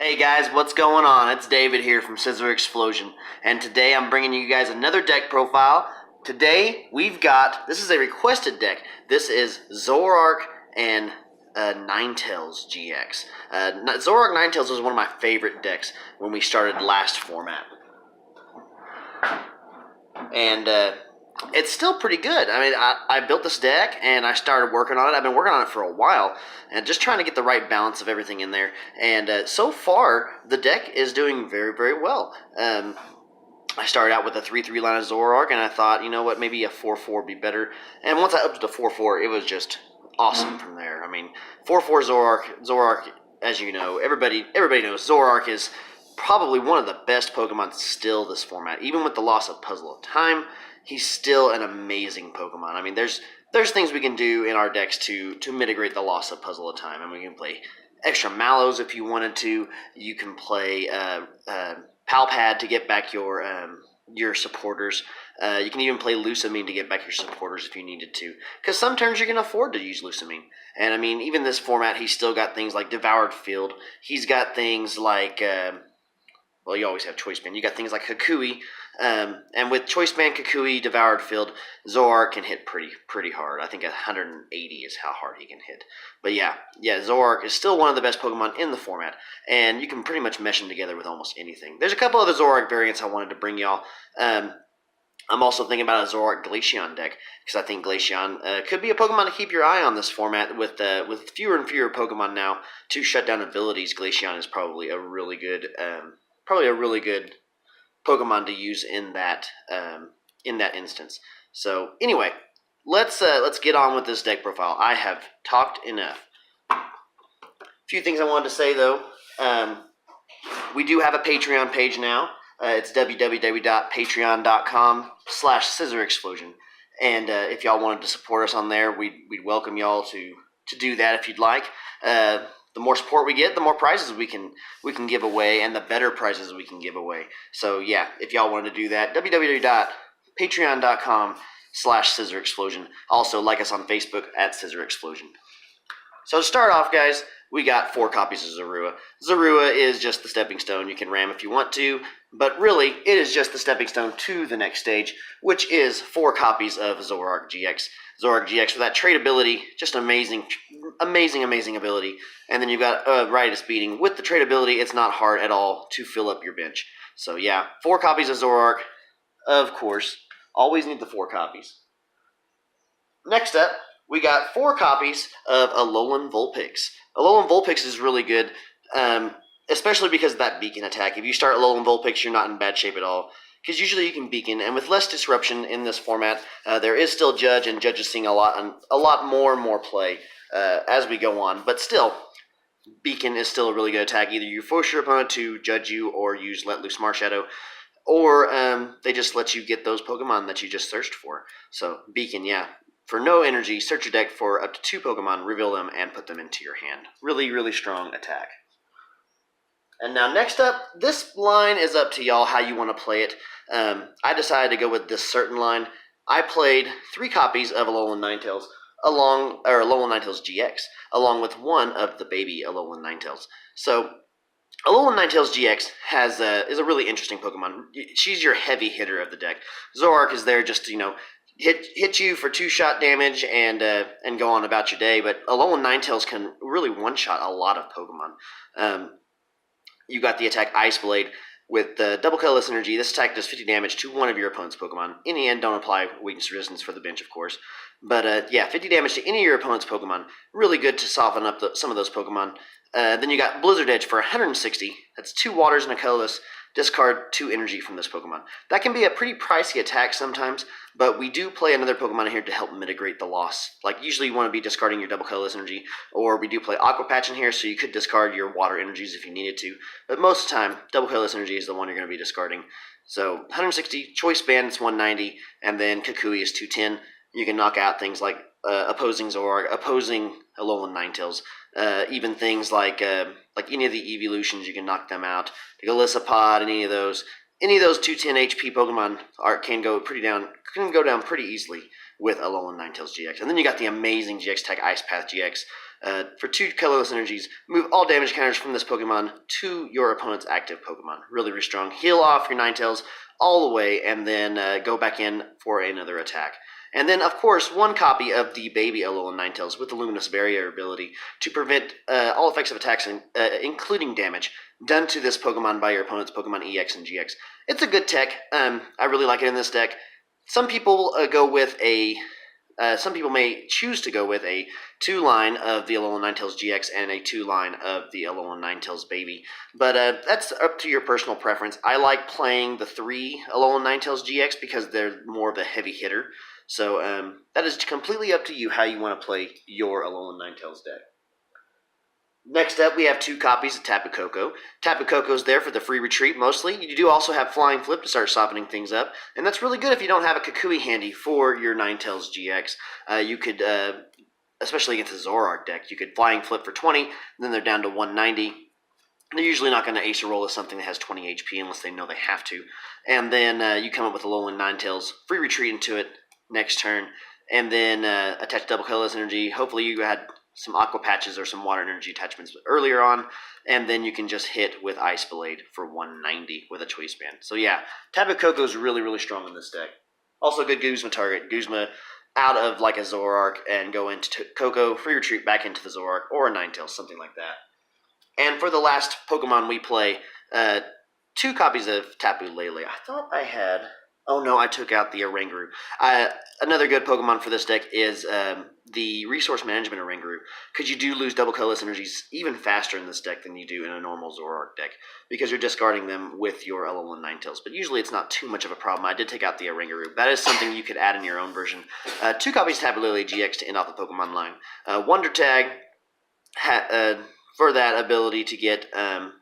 Hey guys, what's going on? It's David here from Scissor Explosion, and today I'm bringing you guys another deck profile. Today we've got, this is a requested deck. This is Zoroark and Ninetales GX. Zoroark Ninetales was one of my favorite decks when we started last format. And it's still pretty good. I mean, I built this deck and I started working on it. I've been working on it for a while and just trying to get the right balance of everything in there. And so far, the deck is doing very, very well. I started out with a 3-3 line of Zoroark, and I thought, you know what, maybe a 4-4 would be better. And once I upped to 4-4, it was just awesome from there. I mean, 4-4 Zoroark, as you know, everybody knows Zoroark is probably one of the best Pokemon still this format. Even with the loss of Puzzle of Time, he's still an amazing Pokemon. I mean, there's things we can do in our decks to mitigate the loss of Puzzle of Time. And we can play extra Mallows if you wanted to. You can play Palpad to get back your supporters. You can even play Lusamine to get back your supporters if you needed to. Because some turns you can afford to use Lusamine. And I mean, even this format, he's still got things like Devoured Field. He's got things like, well, you always have Choice Band. You got things like Kukui. And with Choice Band, Kukui, Devoured Field, Zoroark can hit pretty hard. I think 180 is how hard he can hit. But yeah, Zoroark is still one of the best Pokemon in the format, and you can pretty much mesh them together with almost anything. There's a couple other Zoroark variants I wanted to bring y'all. I'm also thinking about a Zoroark Glaceon deck, because I think Glaceon could be a Pokemon to keep your eye on this format. With fewer and fewer Pokemon now to shut down abilities, Glaceon is probably a really good Pokemon to use in that instance. So anyway, let's get on with this deck profile. I have talked enough. A few things I wanted to say though. We do have a Patreon page now. It's www.patreon.com/scissorexplosion. And if y'all wanted to support us on there, we'd welcome y'all to do that if you'd like. The more support we get, the more prizes we can give away, and the better prizes we can give away. So yeah, if y'all wanted to do that, www.patreon.com/scissorexplosion. Also, like us on Facebook at Scissor Explosion. So to start off, guys, we got 4 copies of Zorua. Zorua is just the stepping stone. You can ram if you want to, but really, it is just the stepping stone to the next stage, which is 4 copies of Zoroark GX. Zoroark GX with that trait ability, just amazing ability. And then you've got Riotous Beating. With the trait ability, it's not hard at all to fill up your bench. So yeah, 4 copies of Zoroark, of course. Always need the 4 copies. Next up, we got 4 copies of Alolan Vulpix. Alolan Vulpix is really good, especially because of that beacon attack. If you start Alolan Vulpix, you're not in bad shape at all, because usually you can beacon, and with less disruption in this format, there is still Judge, and Judge is seeing a lot more and more play as we go on. But still, beacon is still a really good attack. Either you force your opponent to judge you, or use Let Loose Marshadow, or they just let you get those Pokemon that you just searched for. So beacon, yeah. For no energy, search your deck for up to 2 Pokemon, reveal them, and put them into your hand. Really, really strong attack. And now next up, this line is up to y'all how you want to play it. I decided to go with this certain line. I played 3 copies of Alolan Ninetales, Alolan Ninetales GX, along with 1 of the baby Alolan Ninetales. So Alolan Ninetales GX is a really interesting Pokemon. She's your heavy hitter of the deck. Zoroark is there just to, hit you for 2-shot damage and go on about your day, but Alolan Ninetales can really one-shot a lot of Pokemon. You got the attack Ice Blade with the double colorless energy. This attack does 50 damage to one of your opponent's Pokemon. In the end, don't apply weakness resistance for the bench, of course. But yeah, 50 damage to any of your opponent's Pokemon. Really good to soften up some of those Pokemon. Then you got Blizzard Edge for 160. That's 2 waters and a colorless. Discard 2 energy from this Pokemon. That can be a pretty pricey attack sometimes, but we do play another Pokemon in here to help mitigate the loss. Like, usually you want to be discarding your double colorless energy, or we do play Aqua Patch in here, so you could discard your water energies if you needed to. But most of the time, double colorless energy is the one you're going to be discarding. So 160, Choice Band is 190, and then Kukui is 210. You can knock out things like opposing Zoroark, opposing Alolan Ninetales, even things like any of the evolutions, you can knock them out. The Golisopod, any of those 210 HP Pokemon can go down pretty easily with Alolan Ninetales GX. And then you got the amazing GX tech Ice Path GX. For 2 colorless energies, move all damage counters from this Pokemon to your opponent's active Pokemon. Really, really strong. Heal off your Ninetales all the way, and then go back in for another attack. And then, of course, 1 copy of the baby Alolan Ninetales with the Luminous Barrier ability to prevent all effects of attacks, including damage, done to this Pokemon by your opponent's Pokemon EX and GX. It's a good tech. I really like it in this deck. Some people some people may choose to go with a 2-line of the Alolan Ninetales GX and a 2-line of the Alolan Ninetales Baby. But that's up to your personal preference. I like playing the 3 Alolan Ninetales GX because they're more of a heavy hitter. So that is completely up to you how you want to play your Alolan Ninetales deck. Next up, we have 2 copies of Tapu Koko. Tapu Koko is there for the free retreat mostly. You do also have Flying Flip to start softening things up, and that's really good if you don't have a Kukui handy for your Ninetales GX. You could, especially against the Zoroark deck, you could Flying Flip for 20, and then they're down to 190. They're usually not going to Ace Roll as something that has 20 HP unless they know they have to. And then you come up with a Alolan Ninetales, free retreat into it next turn, and then attach double colorless energy. Hopefully you had some Aqua Patches or some Water Energy attachments earlier on, and then you can just hit with Ice Blade for 190 with a Choice Band. So yeah, Tapu Koko is really, really strong in this deck. Also good Guzma target. Guzma out of like a Zoroark and go into Koko, free retreat back into the Zoroark or a Ninetales, something like that. And for the last Pokemon we play, 2 copies of Tapu Lele. I thought I had... Oh no, I took out the Oranguru. Another good Pokemon for this deck is the Resource Management Oranguru, because you do lose double colorless energies even faster in this deck than you do in a normal Zoroark deck, because you're discarding them with your Alolan Ninetales. But usually it's not too much of a problem. I did take out the Oranguru. That is something you could add in your own version. 2 copies of Tapu Lele GX to end off the Pokemon line. Wonder Tag for that ability to get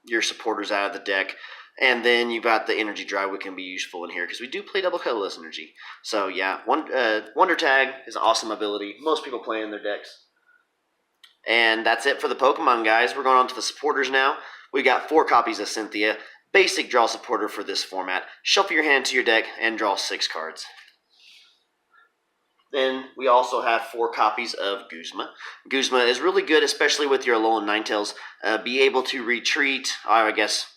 your supporters out of the deck. And then you've got the Energy Drive, which can be useful in here, because we do play double colorless energy. So yeah, Wonder Tag is an awesome ability. Most people play in their decks. And that's it for the Pokemon, guys. We're going on to the supporters now. We got 4 copies of Cynthia. Basic draw supporter for this format. Shuffle your hand to your deck and draw 6 cards. Then we also have 4 copies of Guzma. Guzma is really good, especially with your Alolan Ninetales. Be able to retreat, I guess...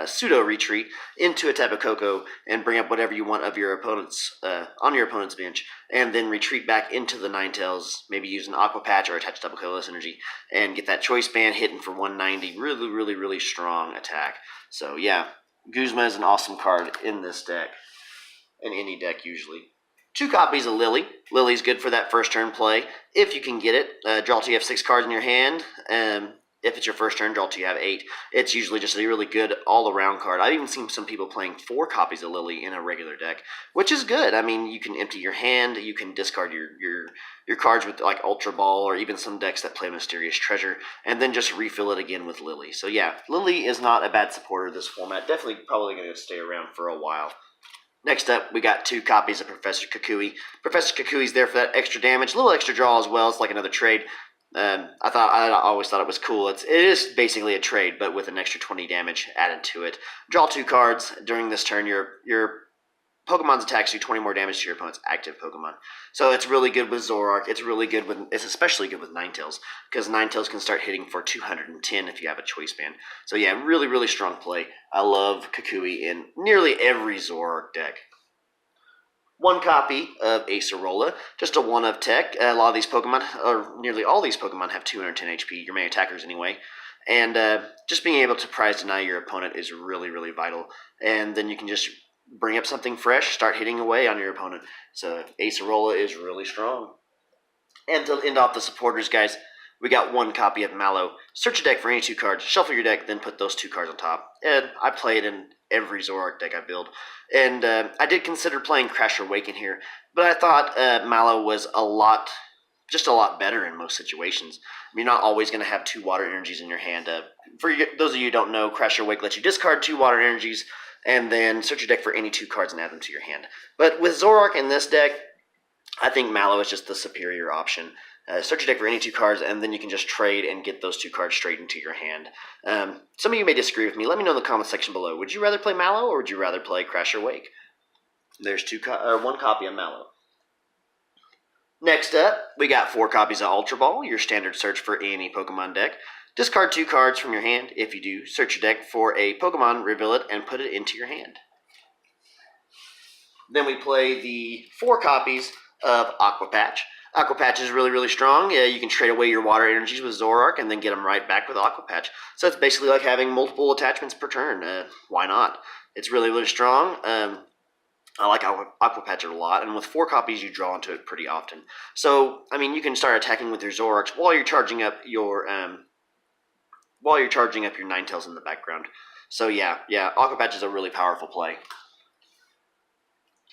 pseudo-retreat into a Tapu Koko and bring up whatever you want of your opponent's on your opponent's bench, and then retreat back into the Ninetales, maybe use an Aqua Patch or attach double colorless energy, and get that Choice Band hitting for 190. Really, really, really strong attack. So yeah, Guzma is an awesome card in this deck, in any deck usually. 2 copies of Lily. Lily's good for that first turn play, if you can get it. Draw till you have 6 cards in your hand. If it's your first turn, draw till you have 8. It's usually just a really good all-around card. I've even seen some people playing 4 copies of Lily in a regular deck, which is good. I mean, you can empty your hand, you can discard your cards with like Ultra Ball, or even some decks that play Mysterious Treasure, and then just refill it again with Lily. So yeah, Lily is not a bad supporter of this format. Definitely probably going to stay around for a while. Next up, we got 2 copies of Professor Kukui. Professor Kukui's there for that extra damage, a little extra draw as well. It's like another trade. I always thought it was cool. It is basically a trade, but with an extra 20 damage added to it. Draw 2 cards during this turn. Your Pokemon's attacks do 20 more damage to your opponent's active Pokemon. So it's really good with Zoroark. It's especially good with Ninetales, because Ninetales can start hitting for 210 if you have a Choice Band. So yeah, really, really strong play. I love Kukui in nearly every Zoroark deck. 1 copy of Acerola, just a 1-of tech. A lot of these Pokemon, or nearly all these Pokemon, have 210 HP, your main attackers anyway. And just being able to prize deny your opponent is really, really vital. And then you can just bring up something fresh, start hitting away on your opponent. So Acerola is really strong. And to end off the supporters, guys, we got 1 copy of Mallow. Search your deck for any 2 cards, shuffle your deck, then put those 2 cards on top. And I play it in every Zoroark deck I build. And I did consider playing Crash or Wake in here, but I thought Mallow was just a lot better in most situations. You're not always going to have 2 water energies in your hand. For those of you who don't know, Crash or Wake lets you discard 2 water energies, and then search your deck for any 2 cards and add them to your hand. But with Zoroark in this deck, I think Mallow is just the superior option. Search your deck for any 2 cards, and then you can just trade and get those 2 cards straight into your hand. Some of you may disagree with me. Let me know in the comment section below. Would you rather play Mallow, or would you rather play Crash or Wake? There's 1 copy of Mallow. Next up, we got 4 copies of Ultra Ball, your standard search for any Pokemon deck. Discard 2 cards from your hand. If you do, search your deck for a Pokemon, reveal it, and put it into your hand. Then we play the 4 copies of Aqua Patch. Aqua Patch is really, really strong. You can trade away your water energies with Zoroark and then get them right back with Aqua Patch. So it's basically like having multiple attachments per turn. Why not? It's really, really strong. I like Aqua Patch a lot, and with 4 copies, you draw into it pretty often. So, I mean, you can start attacking with your Zoroarks while you're charging up your Ninetales in the background. So yeah, Aqua Patch is a really powerful play.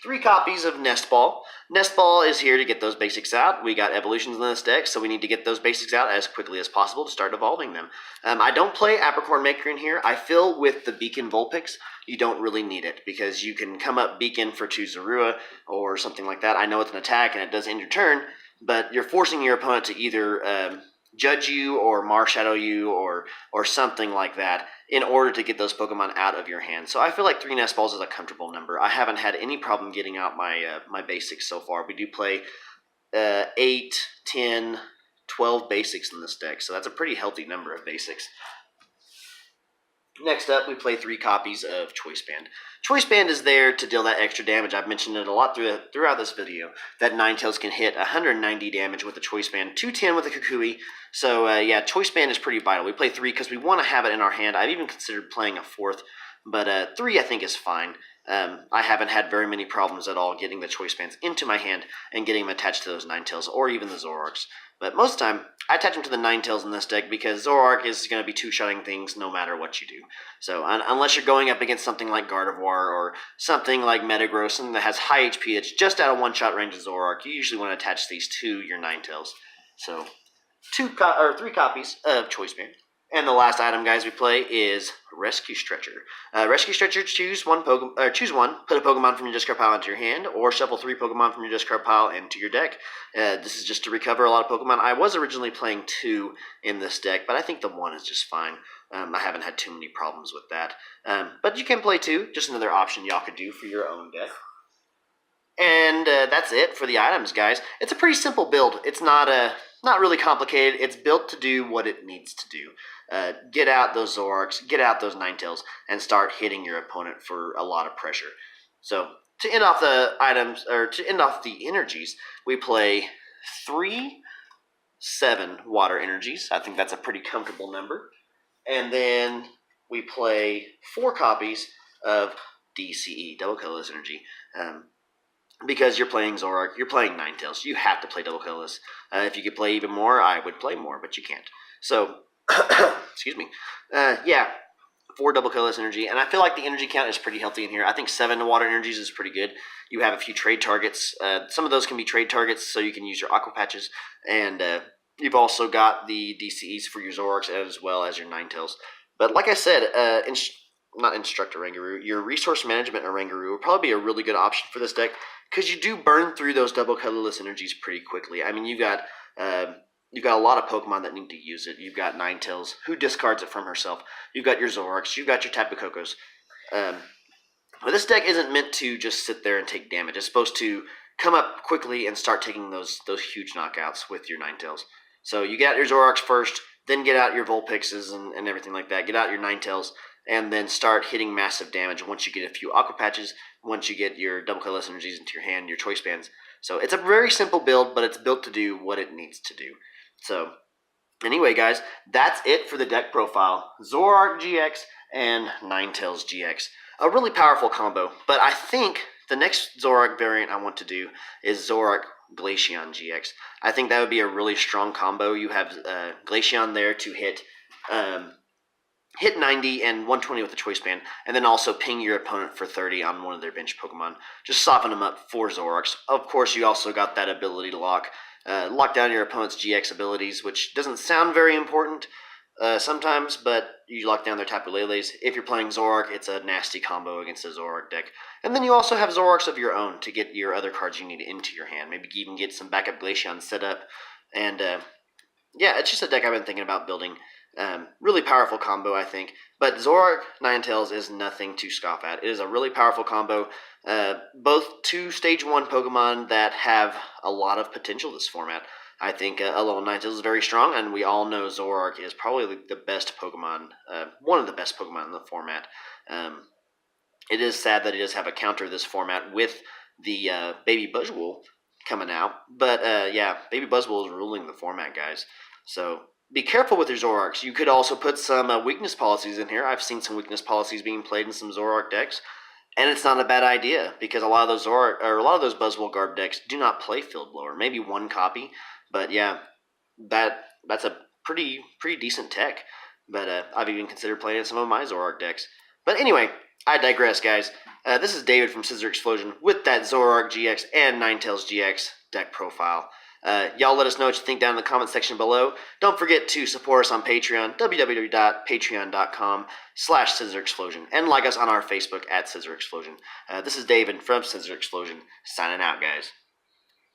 3 copies of Nest Ball. Nest Ball is here to get those basics out. We got evolutions in this deck, so we need to get those basics out as quickly as possible to start evolving them. I don't play Apricorn Maker in here. I feel with the Beacon Vulpix, you don't really need it, because you can come up Beacon for 2 Zorua or something like that. I know it's an attack and it does end your turn, but you're forcing your opponent to either judge you or Marshadow you or something like that in order to get those Pokemon out of your hand. So I feel like 3 Nest Balls is a comfortable number. I haven't had any problem getting out my basics so far. We do play 8, 10, 12 basics in this deck, so that's a pretty healthy number of basics. Next up, we play 3 copies of Choice Band. Choice Band is there to deal that extra damage. I've mentioned it a lot throughout this video, that Ninetales can hit 190 damage with the Choice Band, 210 with the Kukui. So yeah, Choice Band is pretty vital. We play 3 because we want to have it in our hand. I've even considered playing a 4th, but 3 I think is fine. I haven't had very many problems at all getting the Choice Bands into my hand and getting them attached to those Ninetales or even the Zoroarks. But most of the time, I attach them to the Ninetales in this deck because Zoroark is going to be 2-shotting things no matter what you do. So unless you're going up against something like Gardevoir or something like Metagross, something that has high HP that's just out of 1-shot range of Zoroark, you usually want to attach these to your Ninetales. So 3 copies of Choice Band. And the last item, guys, we play is Rescue Stretcher. Rescue Stretcher, choose one, put a Pokemon from your discard pile into your hand, or shuffle 3 Pokemon from your discard pile into your deck. This is just to recover a lot of Pokemon. I was originally playing 2 in this deck, but I think the 1 is just fine. I haven't had too many problems with that. But you can play 2, just another option y'all could do for your own deck. And that's it for the items, guys. It's a pretty simple build. It's not really complicated. It's built to do what it needs to do. Get out those Zoroarks, get out those Ninetales, and start hitting your opponent for a lot of pressure. So to end off the items, or to end off the energies, we play 3 7 water energies. I think that's a pretty comfortable number. And then we play 4 copies of DCE, Double Colorless Energy. Because you're playing Zoroark, you're playing Ninetales, you have to play Double Colorless. If you could play even more, I would play more, but you can't. So, excuse me. Yeah, 4 Double Colorless Energy, and I feel like the energy count is pretty healthy in here. I think 7 water energies is pretty good. You have a few trade targets. Some of those can be trade targets, so you can use your Aqua Patches, and you've also got the DCEs for your Zoroarks as well as your Ninetales. But like I said, not Instructor Rangaroo, your Resource Management Rangaroo will probably be a really good option for this deck, because you do burn through those Double Colorless Energies pretty quickly. I mean, you've got a lot of Pokemon that need to use it. You've got Ninetales, who discards it from herself. You've got your Zoroarks. You've got your Tapu Kokos. But this deck isn't meant to just sit there and take damage. It's supposed to come up quickly and start taking those huge knockouts with your Ninetales. So you get out your Zoroarks first, then get out your Vulpixes and everything like that. Get out your Ninetales, and then start hitting massive damage once you get a few Aqua Patches, once you get your Double Colorless Energies into your hand, your Choice Bands. So it's a very simple build, but it's built to do what it needs to do. So anyway, guys, that's it for the deck profile. Zoroark GX and Ninetales GX. A really powerful combo, but I think the next Zoroark variant I want to do is Zoroark Glaceon GX. I think that would be a really strong combo. You have Glaceon there to hit 90 and 120 with the Choice Band, and then also ping your opponent for 30 on one of their bench Pokemon. Just soften them up for Zoroarks. Of course, you also got that ability to lock down your opponent's GX abilities, which doesn't sound very important sometimes, but you lock down their Tapu Leles. If you're playing Zoroark, it's a nasty combo against a Zoroark deck. And then you also have Zoroarks of your own to get your other cards you need into your hand. Maybe even get some backup Glaceon set up. And yeah, it's just a deck I've been thinking about building. Really powerful combo, I think. But Zoroark Ninetales is nothing to scoff at. It is a really powerful combo. Both two Stage 1 Pokemon that have a lot of potential this format. I think Alolan Ninetales is very strong, and we all know Zoroark is probably the best Pokemon, one of the best Pokemon in the format. It is sad that it does have a counter this format with the Baby Buzzwole coming out. But yeah, Baby Buzzwole is ruling the format, guys. So be careful with your Zoroarks. You could also put some weakness policies in here. I've seen some weakness policies being played in some Zoroark decks. And it's not a bad idea because a lot of those Buzzwole Garb decks do not play Field Blower. Maybe one copy, but yeah, that's a pretty decent tech. But I've even considered playing in some of my Zoroark decks. But anyway, I digress, guys. This is David from Scissor Explosion with that Zoroark GX and Ninetales GX deck profile. Y'all let us know what you think down in the comment section below. Don't forget to support us on Patreon, www.patreon.com/ScissorExplosion, and like us on our Facebook at Scissor Explosion. This is David from Scissor Explosion, signing out, guys.